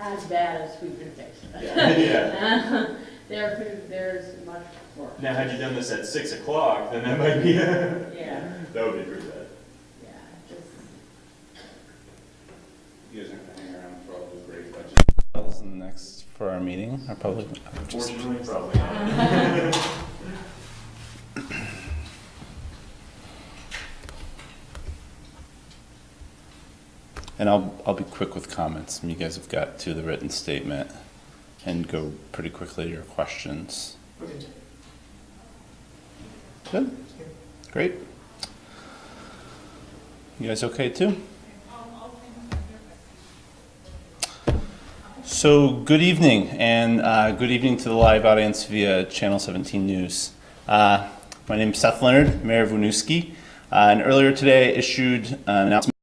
as bad as we can fix it. Yeah. There's much work. Now, had you done this at 6 o'clock, then that might be, Yeah, that would be pretty bad. yeah, just, You guys aren't gonna hang around for all the great budget. In the next, for our meeting, our public. Fortunately, probably not. And I'll be quick with comments. You guys have got to the written statement and go pretty quickly to your questions. Okay. Good. Great. You guys okay too? So good evening, and good evening to the live audience via Channel 17 News. My name is Seth Leonard, Mayor of Winooski, and earlier today I issued an announcement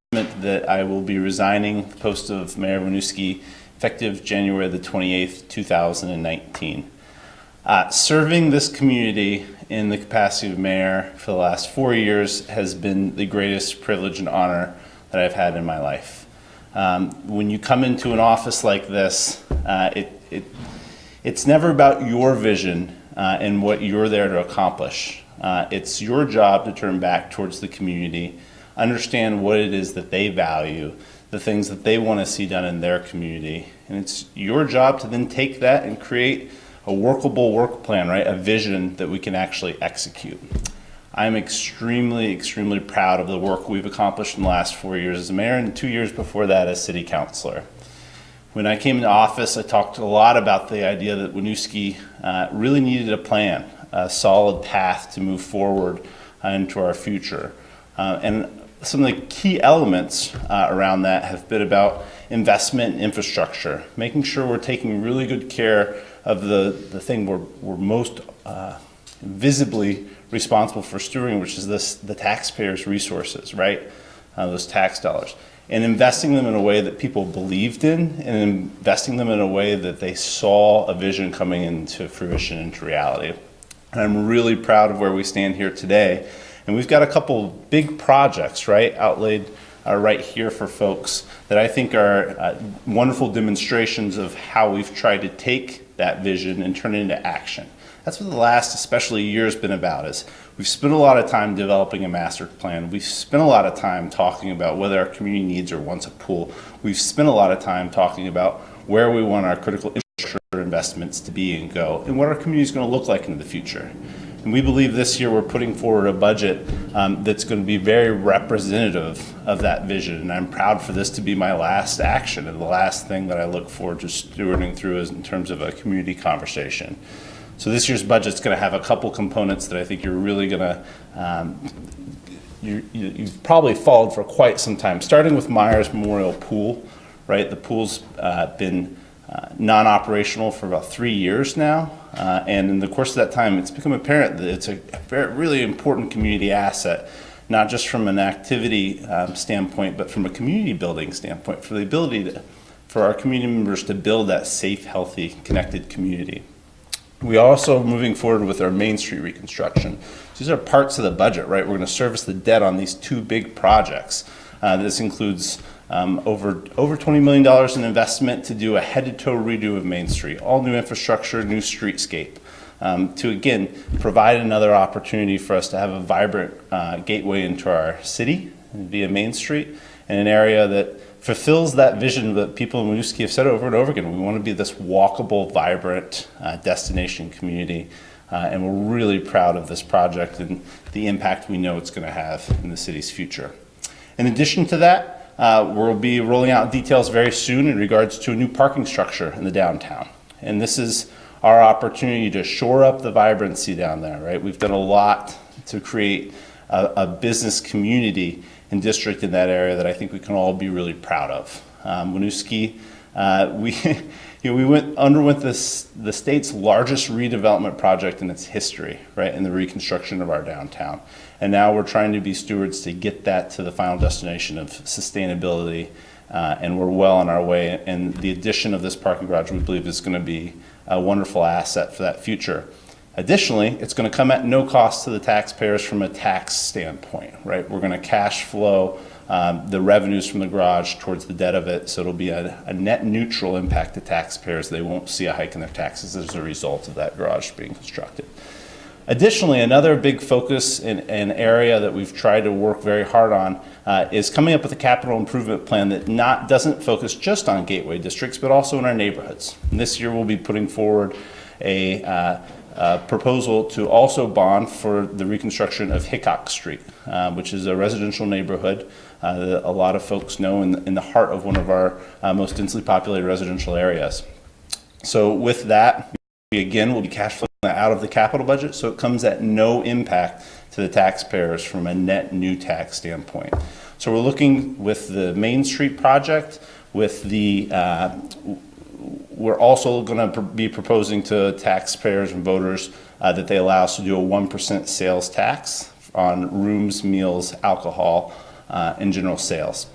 that I will be resigning the post of Mayor of Winooski effective January the 28th, 2019. Serving this community in the capacity of mayor for the last 4 years has been the greatest privilege and honor that I've had in my life. When you come into an office like this, it's never about your vision and what you're there to accomplish. It's your job to turn back towards the community, understand what it is that they value, the things that they want to see done in their community. And it's your job to then take that and create a workable work plan, right? A vision that we can actually execute. I'm extremely, extremely proud of the work we've accomplished in the last 4 years as mayor and 2 years before that as city councilor. When I came into office, I talked a lot about the idea that Winooski really needed a plan, a solid path to move forward into our future. And some of the key elements around that have been about investment in infrastructure, making sure we're taking really good care of the thing we're most visibly responsible for stewarding, which is the taxpayers' resources, right? Those tax dollars. And investing them in a way that people believed in, and investing them in a way that they saw a vision coming into fruition, into reality. And I'm really proud of where we stand here today. And we've got a couple big projects, right, outlaid right here for folks that I think are wonderful demonstrations of how we've tried to take that vision and turn it into action. That's what the last, especially year, has been about. Is we've spent a lot of time developing a master plan. We've spent a lot of time talking about whether our community needs or wants a pool. We've spent a lot of time talking about where we want our critical infrastructure investments to be and go, and what our community is going to look like in the future. And we believe this year we're putting forward a budget that's going to be very representative of that vision. And I'm proud for this to be my last action and the last thing that I look forward to stewarding through in terms of a community conversation. So this year's budget is going to have a couple components that I think you're really going to, you've probably followed for quite some time, starting with Myers Memorial Pool, right? The pool's been non-operational for about 3 years now. And in the course of that time, it's become apparent that it's a very, really important community asset, not just from an activity standpoint, but from a community building standpoint, for the ability for our community members to build that safe, healthy, connected community. We also moving forward with our Main Street reconstruction. These are parts of the budget, right? We're going to service the debt on these two big projects. This includes over $20 million in investment to do a head-to-toe redo of Main Street, all new infrastructure, new streetscape, to again provide another opportunity for us to have a vibrant gateway into our city via Main Street, in an area that fulfills that vision that people in Winooski have said over and over again. We want to be this walkable, vibrant destination community, and we're really proud of this project and the impact we know it's going to have in the city's future. In addition to that, we'll be rolling out details very soon in regards to a new parking structure in the downtown. And this is our opportunity to shore up the vibrancy down there, right? We've done a lot to create a business community and district in that area that I think we can all be really proud of. Winooski, we underwent the state's largest redevelopment project in its history, right, in the reconstruction of our downtown. And now we're trying to be stewards to get that to the final destination of sustainability, and we're well on our way. And the addition of this parking garage, we believe, is going to be a wonderful asset for that future. Additionally, it's going to come at no cost to the taxpayers from a tax standpoint, right? We're going to cash flow the revenues from the garage towards the debt of it. So it'll be a net neutral impact to taxpayers. They won't see a hike in their taxes as a result of that garage being constructed. Additionally, another big focus and area that we've tried to work very hard on is coming up with a capital improvement plan that doesn't focus just on gateway districts, but also in our neighborhoods. And this year we'll be putting forward a proposal to also bond for the reconstruction of Hickok Street, which is a residential neighborhood that a lot of folks know in the heart of one of our most densely populated residential areas. So with that, we again will be cash flowing out of the capital budget, so it comes at no impact to the taxpayers from a net new tax standpoint. So we're looking with the Main Street project, with the we're also going to be proposing to taxpayers and voters that they allow us to do a 1% sales tax on rooms, meals, alcohol, and general sales.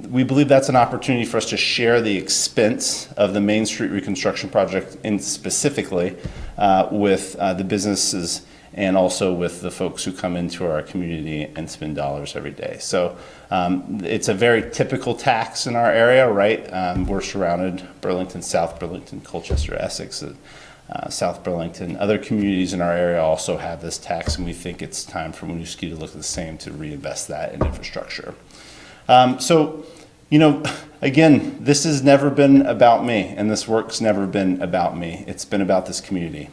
We believe that's an opportunity for us to share the expense of the Main Street reconstruction project specifically with the businesses and also with the folks who come into our community and spend dollars every day. So it's a very typical tax in our area, right? We're surrounded, Burlington, South Burlington, Colchester, Essex, South Burlington. Other communities in our area also have this tax, and we think it's time for Winooski to look at the same to reinvest that in infrastructure. So, you know, again, this has never been about me, and this work's never been about me. It's been about this community.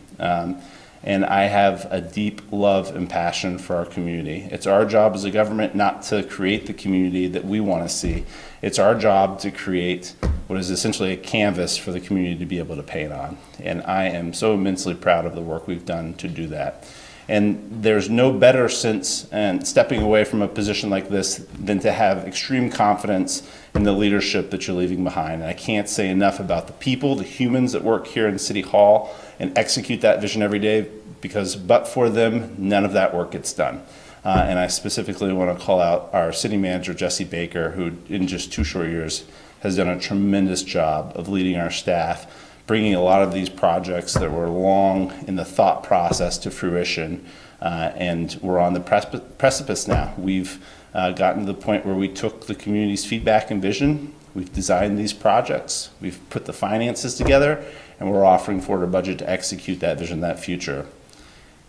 And I have a deep love and passion for our community. It's our job as a government not to create the community that we want to see. It's our job to create what is essentially a canvas for the community to be able to paint on. And I am so immensely proud of the work we've done to do that. And there's no better sense in stepping away from a position like this than to have extreme confidence in the leadership that you're leaving behind. And I can't say enough about the people, the humans that work here in City Hall and execute that vision every day, because but for them, none of that work gets done. And I specifically want to call out our city manager, Jesse Baker, who in just 2 short years has done a tremendous job of leading our staff, bringing a lot of these projects that were long in the thought process to fruition, and we're on the precipice now. We've gotten to the point where we took the community's feedback and vision, we've designed these projects, we've put the finances together, and we're offering forward a budget to execute that vision, that future.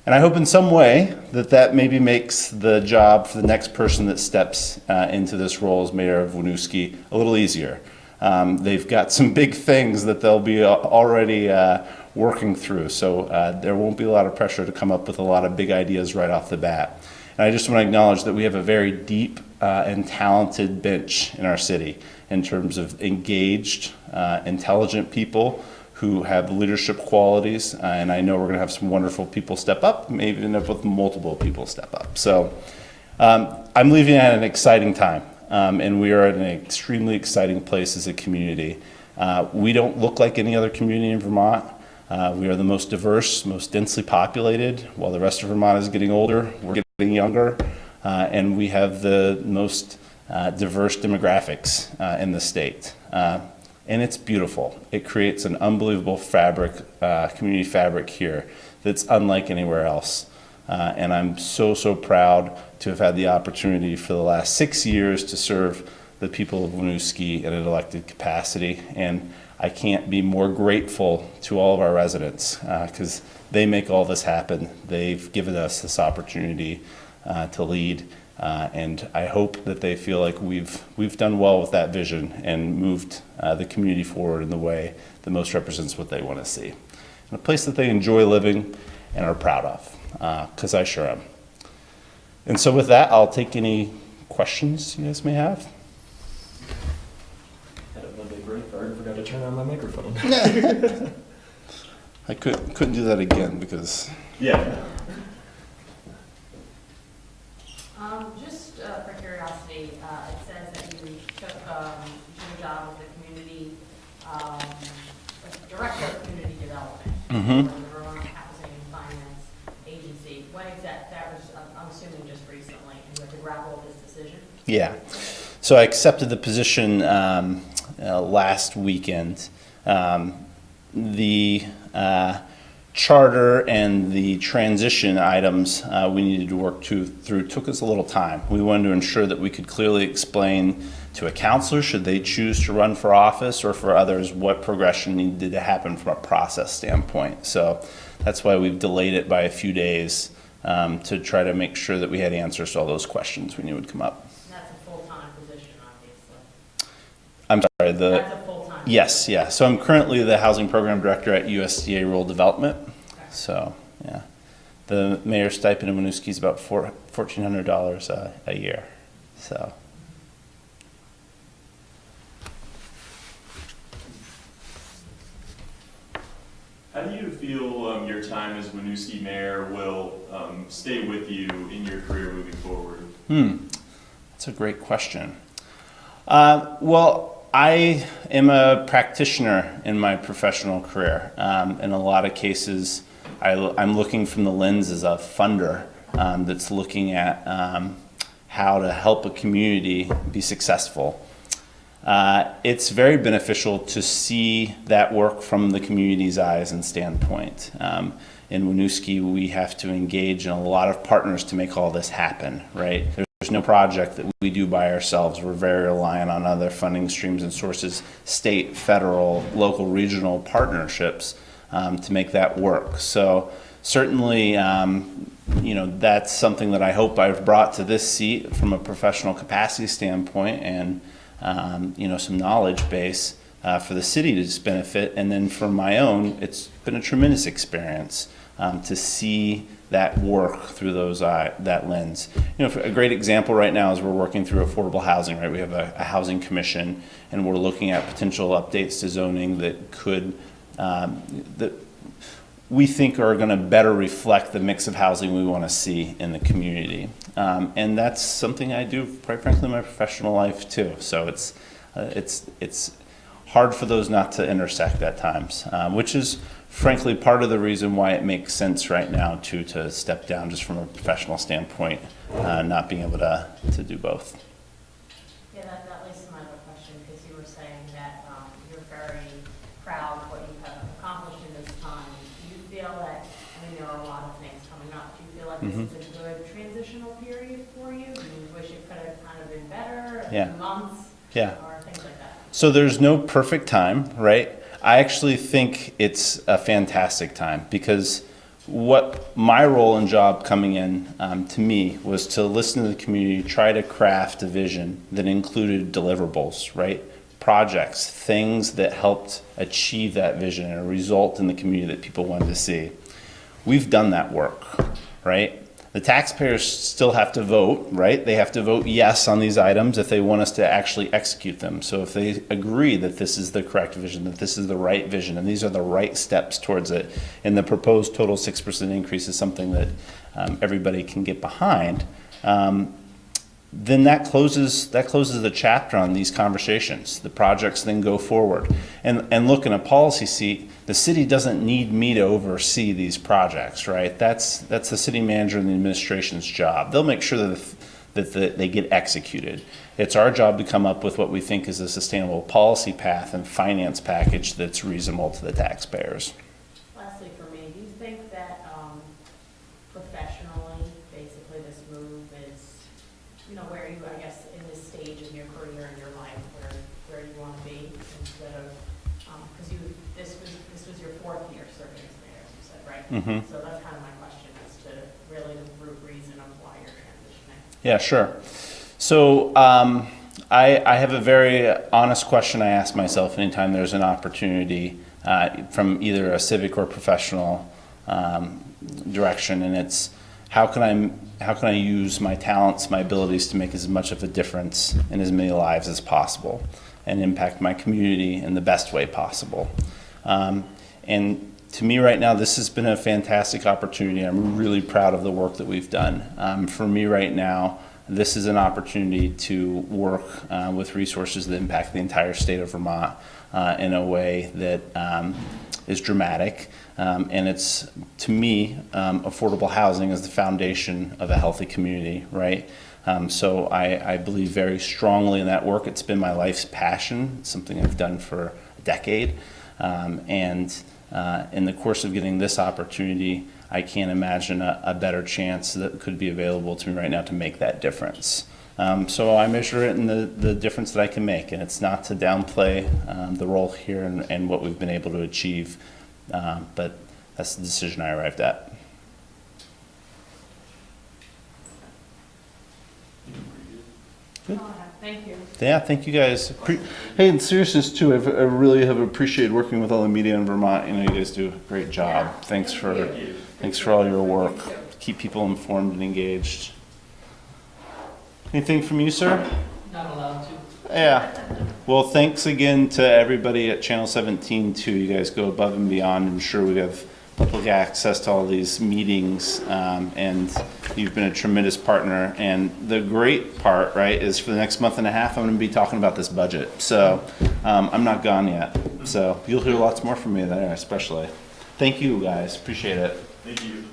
And I hope in some way that maybe makes the job for the next person that steps into this role as mayor of Winooski a little easier. They've got some big things that they'll be already working through, so there won't be a lot of pressure to come up with a lot of big ideas right off the bat. And I just want to acknowledge that we have a very deep and talented bench in our city in terms of engaged, intelligent people who have leadership qualities, and I know we're going to have some wonderful people step up, maybe end up with multiple people step up. So I'm leaving at an exciting time. And we are at an extremely exciting place as a community. We don't look like any other community in Vermont. We are the most diverse, most densely populated. While the rest of Vermont is getting older, we're getting younger. And we have the most diverse demographics in the state. And it's beautiful. It creates an unbelievable fabric, community fabric here that's unlike anywhere else. And I'm so proud to have had the opportunity for the last 6 years to serve the people of Winooski in an elected capacity. And I can't be more grateful to all of our residents because they make all this happen. They've given us this opportunity to lead. And I hope that they feel like we've done well with that vision and moved the community forward in the way that most represents what they want to see. In a place that they enjoy living and are proud of, because I sure am. And so with that, I'll take any questions you guys may have. Had a Monday break card, forgot to turn on my microphone. I couldn't do that again because... Yeah. Just for curiosity, it says that you took your job with the community, director of community development for the Vermont Housing and Finance Agency. When exactly? That was, I'm assuming, just recently, and you had to grapple with this decision. Yeah. So I accepted the position last weekend. The charter and the transition items we needed to work through took us a little time. We wanted to ensure that we could clearly explain to a counselor, should they choose to run for office, or for others, what progression needed to happen from a process standpoint. So that's why we've delayed it by a few days to try to make sure that we had answers to all those questions we knew would come up. And that's a full-time position, obviously. I'm sorry, That's a full-time. yes, yeah. So I'm currently the Housing Program Director at USDA Rural Development. Okay. So, yeah. The mayor's stipend in Winooski is about $1,400 a year. So. How do you feel your time as Winooski mayor will stay with you in your career moving forward? That's a great question. Well, I am a practitioner in my professional career. In a lot of cases, I'm looking from the lens as a funder that's looking at how to help a community be successful. It's very beneficial to see that work from the community's eyes and standpoint. In Winooski, we have to engage in a lot of partners to make all this happen, right? There's no project that we do by ourselves. We're very reliant on other funding streams and sources, state, federal, local, regional partnerships to make that work. So certainly, that's something that I hope I've brought to this seat from a professional capacity standpoint, and some knowledge base for the city to just benefit. And then for my own, it's been a tremendous experience to see that work through that lens. A great example right now is we're working through affordable housing, right? We have a housing commission, and we're looking at potential updates to zoning that could, that we think are going to better reflect the mix of housing we want to see in the community. And that's something I do, quite frankly, in my professional life too. So it's hard for those not to intersect at times, which is frankly part of the reason why it makes sense right now to step down just from a professional standpoint, not being able to do both. Yeah, that leads to my other question, because you were saying that you're very proud of what you have accomplished in this time. Do you feel that, there are a lot of things coming up, do you feel like this is a good transitional period for you? Do you wish it could have kind of been better, a few months, or things like that? So there's no perfect time, right? I actually think it's a fantastic time, because what my role and job coming in to me was to listen to the community, try to craft a vision that included deliverables, right? Projects, things that helped achieve that vision and a result in the community that people wanted to see. We've done that work, right? The taxpayers still have to vote, right? They have to vote yes on these items if they want us to actually execute them. So if they agree that this is the correct vision, that this is the right vision, and these are the right steps towards it, and the proposed total 6% increase is something that everybody can get behind, then that closes the chapter on these conversations. The projects then go forward. And look, in a policy seat, the city doesn't need me to oversee these projects, right? That's the city manager and the administration's job. They'll make sure that they get executed. It's our job to come up with what we think is a sustainable policy path and finance package that's reasonable to the taxpayers. Lastly, for me, do you think that professionally, basically this move is, where you, I guess, in this stage of your career and your life, where you want to be, instead of, because this was your 4th year serving as mayor, as you said, right? Mm-hmm. So that's kind of my question as to really the root reason of why you're transitioning. Yeah, sure. So I have a very honest question I ask myself anytime there's an opportunity from either a civic or professional direction, and it's how can I use my talents, my abilities to make as much of a difference in as many lives as possible and impact my community in the best way possible. And to me right now, this has been a fantastic opportunity. I'm really proud of the work that we've done. For me right now, this is an opportunity to work with resources that impact the entire state of Vermont in a way that is dramatic. And it's, to me, affordable housing is the foundation of a healthy community, right? So I believe very strongly in that work. It's been my life's passion. It's something I've done for a decade. And in the course of getting this opportunity, I can't imagine a better chance that could be available to me right now to make that difference. So I measure it in the difference that I can make, and it's not to downplay the role here and what we've been able to achieve, but that's the decision I arrived at. That's all I have. Thank you. Yeah, thank you guys. Hey, in seriousness too, I really have appreciated working with all the media in Vermont. You know, you guys do a great job. Thanks for all your work. Keep people informed and engaged. Anything from you, sir? Not allowed to. Yeah. Well, thanks again to everybody at Channel 17 too. You guys go above and beyond. I'm sure we have public access to all these meetings, and you've been a tremendous partner. And the great part, right, is for the next month and a half, I'm going to be talking about this budget. So I'm not gone yet. So you'll hear lots more from me there, especially. Thank you, guys. Appreciate it. Thank you.